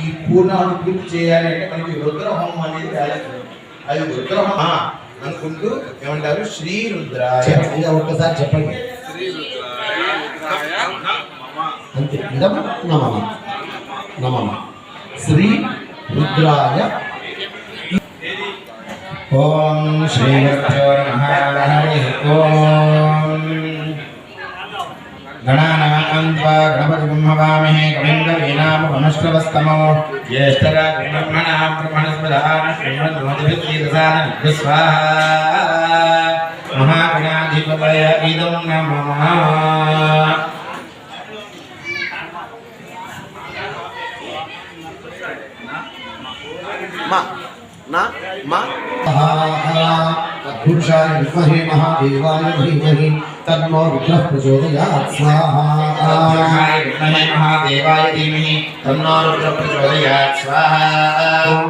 ఈ పూర్ణాన్ని పూర్తి చేయాలి అంటే మనకి రుద్రహోమం అనేది వ్యాధి. అది రుద్రహోమం అనుకుంటూ ఏమంటారు? శ్రీ రుద్రాయ. ఒక్కసారి చెప్పండి. అంతే. నమః నమః శ్రీ రుద్రాయ. ఓం శ్రీ గురుభ్యో నమః. హరి ఓం. గణానాం త్వా గణపతిం హవామహే కవిం కవీనాముపమశ్రవస్తమో జ్యేష్ఠరాజం బ్రహ్మణాం బ్రహ్మణస్పదాన శ్రీమన్మోదిభిర్దీర్ఘసాదనం స్వాహా. మహాగణాధిపతయ ఇదం నమః. तत्पुरुषाय विद्महे महादेवाय धीमहि तन्नो रुद्रः प्रचोदयात् स्वाहा. महादेवाय धीमहि तन्नो रुद्रः प्रचोदयात् स्वाहा.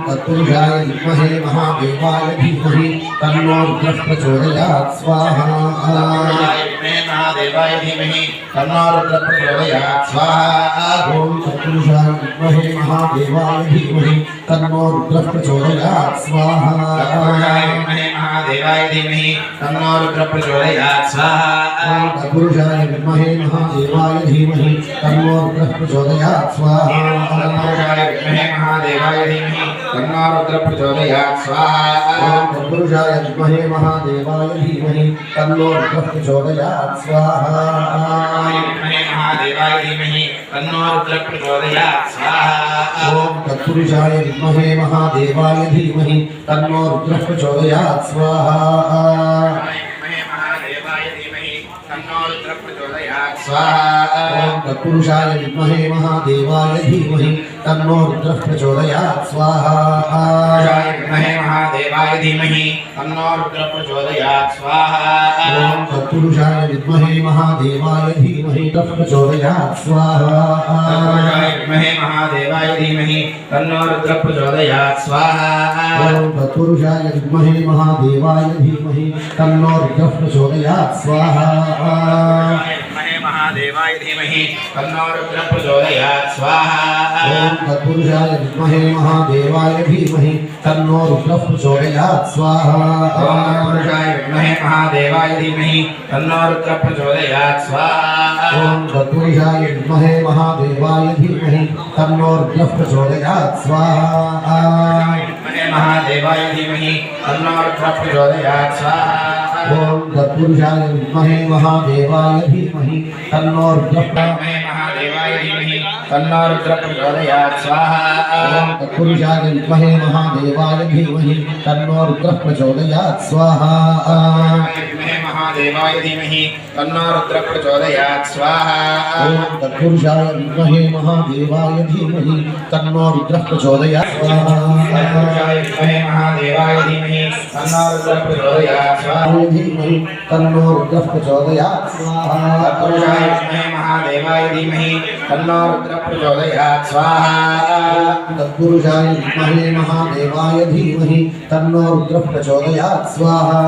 तत्पुरुषाय विद्महे महादेवाय धीमहि तन्नो रुद्रः प्रचोदयात् स्वाहा. महादेवाय धीमहि तन्नो रुद्रः प्रचोदयात् स्वाहा. ओम तत्पुरुषाय विद्महे महादेवाय धीमहि तन्नो रुद्रः प्रचोदयात् स्वाहा. महादेवाय धीमहि तन्नो रुद्रः प्रचोदयात् स्वाहा. तत्पुरुषाय विद्महे महादेवाय धीमहि तन्नो रुद्रः प्रचोदयात् स्वाहा. तत्पुरुषाय विद्महे महादेवाय धीमहि तन्नो रुद्रः प्रचोदयात् स्वाहा. तत्पुरुषाय विद्महे महादेवाय धीमहि तन्नो रुद्रः प्रचोदयात् स्वाहा. महादेवाय धीमहि तन्नो रुद्रः प्रचोदयात् स्वाहा. ओम तत्पुरुषाय विद्महे महादेवाय धीमहि तन्नो रुद्रः प्रचोदयात् स्वाहा. तत्पुरुषाय विद्महे महादेवाय धीमहि तन्नो रुद्रः प्रचोदयात् स्वाहा. महादेवाय धीमहि तन्नो रुद्रः प्रचोदयात् स्वाहा. तत्पुरुषाय विद्महे महादेवाय धीमहि तन्नो प्रचोदयात् स्वाहा. महादेवाय धीमहि तन्नो रुद्रः प्रचोदयात् स्वाहा. तत्पुरुषाय विद्महे महादेवाय धीमहि तन्नो रुद्रः प्रचोदयात् स्वाहा. महादेवाय धीमहि तन्नो रुद्रः प्रचोदयात् स्वाहा. तत्पुरुषाय विद्महे महादेवाय धीमहि तन्नो रुद्रः प्रचोदयात् स्वाहा. तत्पुरुषाय विद्महे महादेवाय धीमहि तन्नो रुद्रः प्रचोदयात् स्वाहा. तत्पुरुषाय विद्महे महादेवाय धीमहि तन्नो रुद्रः प्रचोदयात् स्वाहा. महादेवाय धीमहि तन्नो रुद्रः प्रचोदयात् स्वाहा. ओम तत्पुरुषाय विद्महे महादेवाय धीमहि तन्नो रुद्रः महादेवाय धीमहि तन्नो रुद्रः प्रचोदयात् स्वाहा. ओम तत्पुरुषाय विद्महे महादेवाय धीमहि तन्नो रुद्रः प्रचोदयात् स्वाहा. महादेवाय धीमहि तन्नो रुद्रः प्रचोदयात् स्वाहा. ओम तत्पुरुषाय विद्महे महादेवाय धीमहि तन्नो रुद्रः प्रचोदयात् स्वाहा. महादेवाय धीमहि तन्नो रुद्रः प्रचोदयात् स्वाहा. धीमहि तन्नो रुद्रः प्रचोदयात् स्वाहा. तत्पुरुषाय विद्महे महादेवाय धीमहि तन्नो रुद्रः प्रचोदयात् स्वाहा. तत्पुरुषाय विद्महे महादेवाय धीमहि तन्नो रुद्रः प्रचोदयात् स्वाहा.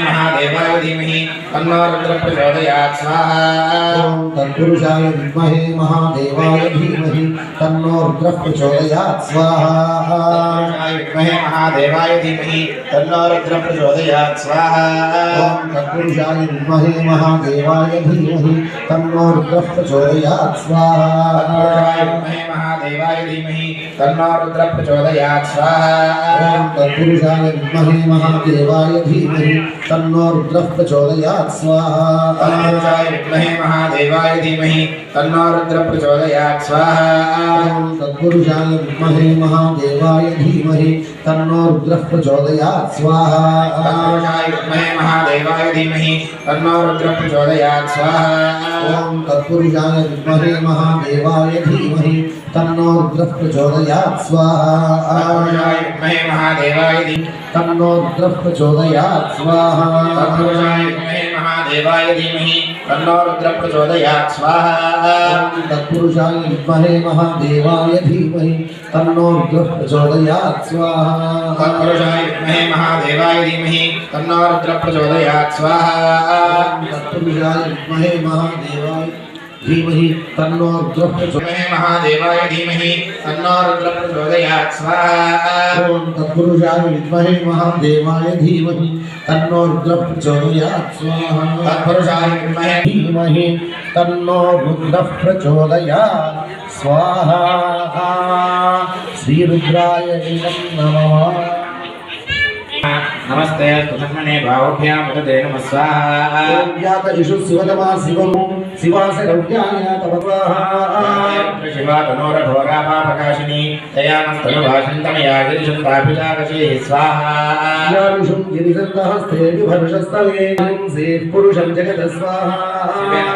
महादेवाय धीमहि तन्नो रुद्रः प्रचोदयात् स्वाहा. तत्पुरुषाय विद्महे महादेवाय धीमहि तन्नो रुद्रः प्रचोदयात् स्वाहा. महादेवाय धीमहि तन्नो रुद्रः प्रचोदयात् स्वाहा. तत्पुरुषाय विद्महे महादेवाय धीमहि तन्नो रुद्रः प्रचोदयात् स्वाहा. महादेवाय धीमहि तन्नो रुद्रः प्रचोदयात् स्वाहा. तत्पुरुषाय विद्महे महादेवाय धीमहि तन्नो रुद्रः प्रचोदयात् स्वाहा. विद्महे महादेवाय धीमहि तन्नो रुद्रः प्रचोदयात् स्वाहा. तत्पुरुषाय विद्महे महादेवाय धीमहि तन्नो रुद्रः प्रचोदयात् स्वाहा. विद्महे महादेवाय धीमहि तन्नो रुद्रः प्रचोदयात् स्वाहा. ओम तत्पुरुषाय विद्महे महादेवाय धीमहि तन्नो रुद्रः प्रचोदयात् स्वाहा. विद्महे महादेवाय धीमहि तन्नो रुद्रः प्रचोदयात् स्वाहा. विद्महे महादेवाय धीमहि तन्नो रुद्रः प्रचोदयात् स्वाहा. तत्पुरुषाय विद्महे महादेवाय धीमहि तन्नो रुद्रः प्रचोदयात् स्वाहा. तत्पुरुषाय विद्महे महादेवाय धीमहि तन्नो रुद्रः प्रचोदयात् स्वाहा. तत्पुरुषाय विद्महे महादेवाय धीमहि तन्नो रुद्रः प्रचोदयात् महादेवाय धीमहि तन्नो रुद्रः प्रचोदयात् स्वाहा ओम तत्पुरुषाय विद्महे महादेवाय धीमहि तन्नो रुद्रः प्रचोदयात् स्वाहा तत्पुरुषाय विद्महे धीमहि तन्नो रुद्रः प्रचोदयात् स्वाहा श्री रुद्राय नमः नमस्ते तुमने भावभ्यां मुदते नमः स्वाहा ओम यात इषु शिवतमा शिवं शिवासरव्याय तव स्वाहा शिवा तनोरघोराभा प्रकाशिनी तयामस्तनुभाषन्तमया गिरिशन्ताभिषाकशी स्वाहा यामिषुं गिरिसन्तहस्ते विभर्षस्तवे सेः पुरुषं जगत स्वाहा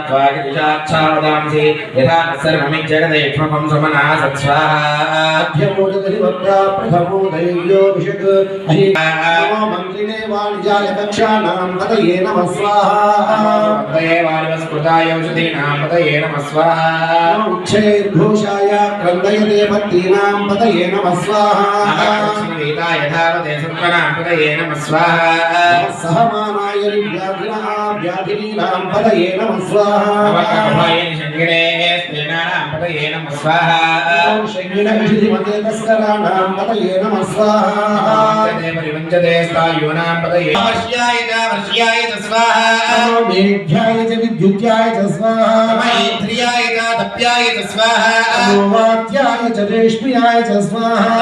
त्वागिरिशाच्छावदांसि यथा न सर्वमिज्जगदैक्ष्मकं समना सत्स्वाहा अध्यमोदकलिवक्ता प्रथमोदयो विशक नमो मन्त्रिणे वाणिज्याय दक्षाणां पतये नमः स्वाहा पतये वाणिवस्कृताय औषधीनां पतये नमः स्वाहा नमो उच्छैर्घोषाय क्रन्दयते भक्तीनां पतये नमः स्वाहा वीताय धावते सत्त्वनां पतये नमः स्वाहा नमः सहमानाय व्याधिनीनां पतये नमः स्वाहा शङ्गिणे स्त्रीणां पतये नमः स्वाहा ॐ शङ्गिणविषिधिमते तस्कराणां पतये नमः स्वाहा परिवञ्चते स्थायूनां पतये वर्ष्याय च स्वाहा नमो मेघ्याय च विद्युत्याय च स्वाहा मैत्र्याय च तप्याय च स्वाहा नमो वात्याय च रेश्म्याय च स्वाहा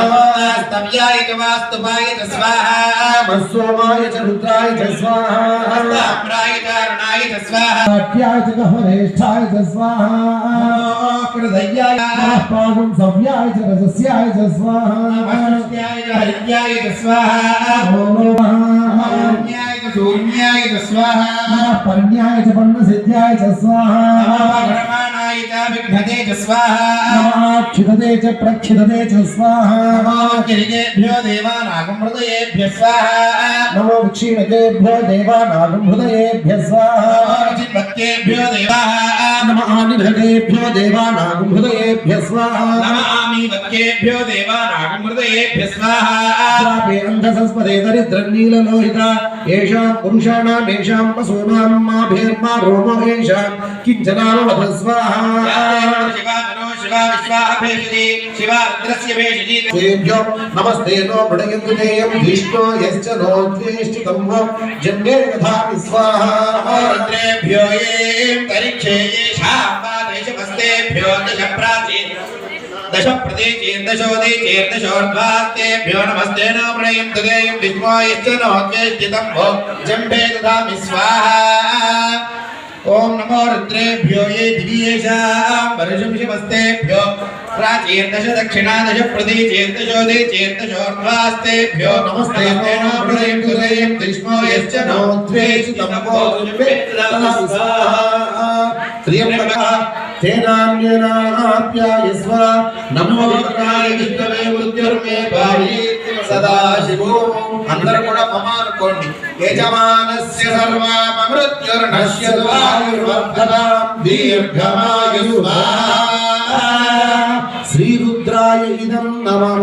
स्तव्याय च वास्तुपाय च स्वाहा नमः सोमाय च रुद्राय च स्वाहा ताम्राय च अरुणाय च स्वाहा वाक्याय च गह्वरेष्ठाय च स्वाहा कृदय्याय नमः पादं सव्याय च रजस्याय च स्वाहा वैश्याय च हरिद्याय च स्वाहा नमो नमः न्याय च शून्याय च स्वाहा नमः पर्ण्याय च पर्णसिद्ध्याय च स्वाहा घटमानाय च विघ्नते च स्वाहा नमः क्षितते च प्रक्षितते च स्वाहा गिरिजेभ्यो देवानागमृतयेभ्यः स्वाहा नमो क्षीणकेभ्यो देवानागुंहृदयेभ्यः स्वाहा चिन्वत्तेभ्यो देवाः नमः आनिघटेभ्यो देवानागुंहृदयेभ्यः स्वाहा नमः आमीवत्केभ्यो देवानागमृतयेभ्यः स्वाहा स्वापे अन्धसंस्पदे दरिद्रनीललोहिता येषां पुरुषाणां येषां पशूनां मा भेर्मा रोमो येषां किञ्चनामवध स्वाहा शिवा तनो शिवा विश्वाभेषजी शिवा रुद्रस्य भेषजी तेभ्यो नमस्ते नो बृढयन्तु तेयं विष्णो यश्च नो द्वेष्टितं वो जन्मे दधामि स्वाहा रुद्रेभ्यो ये तरिक्षे येषां वा देशमस्तेभ्यो दश प्राचीन दश प्रदेशेर्दशोदीचेर्दशोर्ध्वास्तेभ्यो नमस्ते नो प्रणयन्तु देयं विष्णो यश्च नो द्वेष्टितं वो जन्मे दधामि स्वाहा ओम नमो रुद्रेभ्यो ये दिव्येषां वर्षं शिवस्तेभ्यो प्राचीर्दश दक्षिणादश प्रदेशेर्दशोदीचेर्दशोर्ध्वास्तेभ्यो नमस्ते नो प्रणयन्तु देयं विष्णो यश्च नो द्वेष्टितं वो जन्मे दधामि स्वाहा त्र्यंबकः तेनान्येनाप्यायस्व नमो रुद्राय विष्णवे मृत्युर्मे पाहि सदा शिवो అందరూ కూడా మమ అనుకోండి యజమానస్య సర్వమృత్యుర్నశ్యతు ఆయుర్వర్ధనం దీర్ఘమాయుః श्री रुद्राय इदं नमः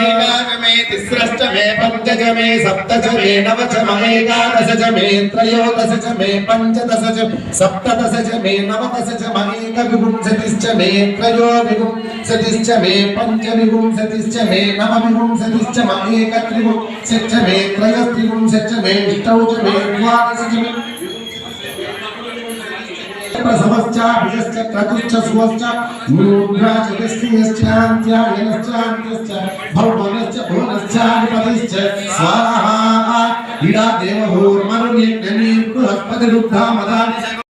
ఏకాకమే తిస్రశ్చ మే पंचज मे सप्तज मे नवज मे एकादश च मे त्रयोदश च मे पंचदश च सप्तदश च मे नवदश च मे एकविंशतिश्च मे त्रयोविंशतिश्च मे पंचविंशतिश्च मे नवविंशतिश्च मे एकत्रिंशच्च मे त्रयस्त्रिंशच्च मे अष्टौ च मे द्वादश च मे प्रसवश्चाभ्यश्च क्रतुश्च सुवश्च मूर्ध्वाश्च यस्त्रियश्चान्त्यायनश्चान्त्यश्च भौमनश्च भुवनश्चाधिपतिश्च स्वाहा इडा देवभूर्मनुर्यज्ञनीर्बृहस्पतिरुद्धामदानि